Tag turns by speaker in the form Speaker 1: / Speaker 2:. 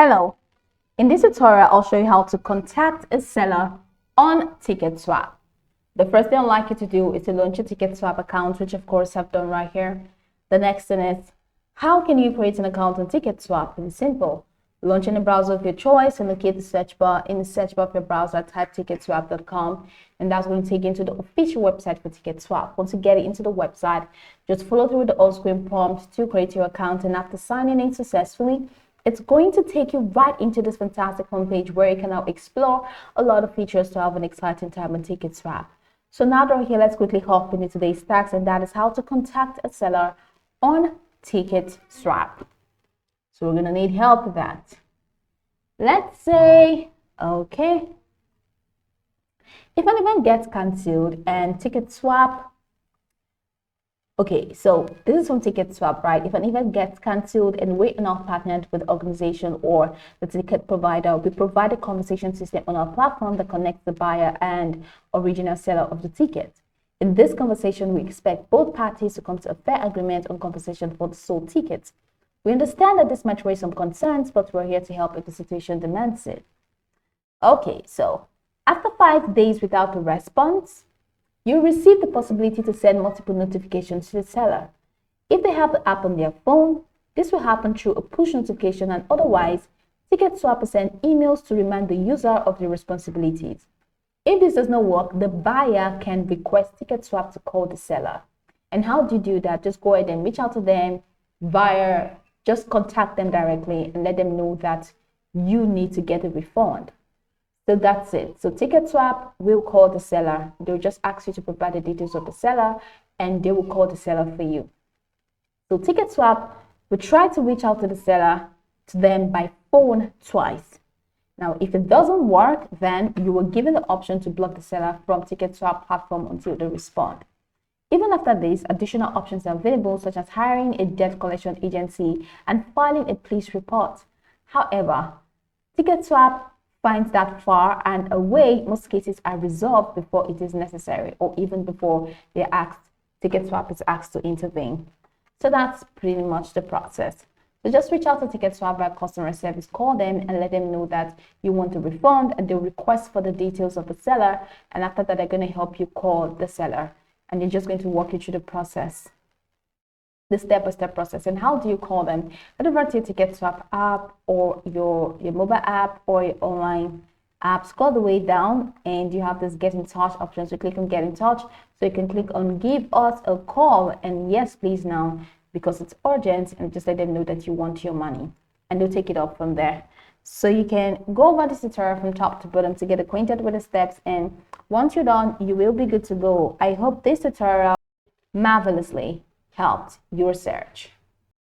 Speaker 1: Hello, in this tutorial I'll show you how to contact a seller on Ticketswap. The first thing I'd like you to do is to launch a Ticketswap account, which of course I've done right here. The next thing is, how can you create an account on Ticketswap? It's simple. Launch in a browser of your choice and locate the search bar. In the search bar of your browser, type ticketswap.com, and that's going to take you into the official website for Ticketswap. Once you get it into the website, just follow through the on-screen prompt to create your account, and after signing in successfully, it's going to take you right into this fantastic homepage where you can now explore a lot of features to have an exciting time on Ticketswap. So now that we're here, let's quickly hop into today's task, and that is how to contact a seller on Ticketswap. So we're going to need help with that. Let's say, okay, if an event gets cancelled and Ticketswap, okay, so this is from Ticketswap, right? If an event gets cancelled and we're not partnered with the organization or the ticket provider, we provide a conversation system on our platform that connects the buyer and original seller of the ticket. In this conversation, we expect both parties to come to a fair agreement on compensation for the sold tickets. We understand that this might raise some concerns, but we're here to help if the situation demands it. Okay, so after 5 days without a response, you receive the possibility to send multiple notifications to the seller. If they have the app on their phone, this will happen through a push notification, and otherwise, Ticketswap will send emails to remind the user of the responsibilities. If this does not work, the buyer can request Ticketswap to call the seller. And how do you do that? Just go ahead and reach out to them via, just contact them directly and let them know that you need to get a refund. So that's it. So Ticketswap will call the seller. They'll just ask you to provide the details of the seller, and they will call the seller for you. So Ticketswap will try to reach out to the seller, to them by phone twice. Now, if it doesn't work, then you were given the option to block the seller from Ticketswap platform until they respond. Even after this, additional options are available, such as hiring a debt collection agency and filing a police report. However, Ticketswap finds that far and away, most cases are resolved before it is necessary, or even before Ticketswap is asked to intervene. So that's pretty much the process. So just reach out to Ticketswap via customer service, call them and let them know that you want a refund, and they'll request for the details of the seller, and after that they're going to help you call the seller, and they're just going to walk you through the process, the step-by-step process. And how do you call them? Head over to your Ticketswap app or your mobile app or your online app. Scroll the way down and you have this get in touch option. So click on get in touch. So you can click on give us a call and yes please now, because it's urgent, and just let them know that you want your money, and they'll take it up from there. So you can go over this tutorial from top to bottom to get acquainted with the steps, and once you're done, you will be good to go. I hope this tutorial marvelously helped your search.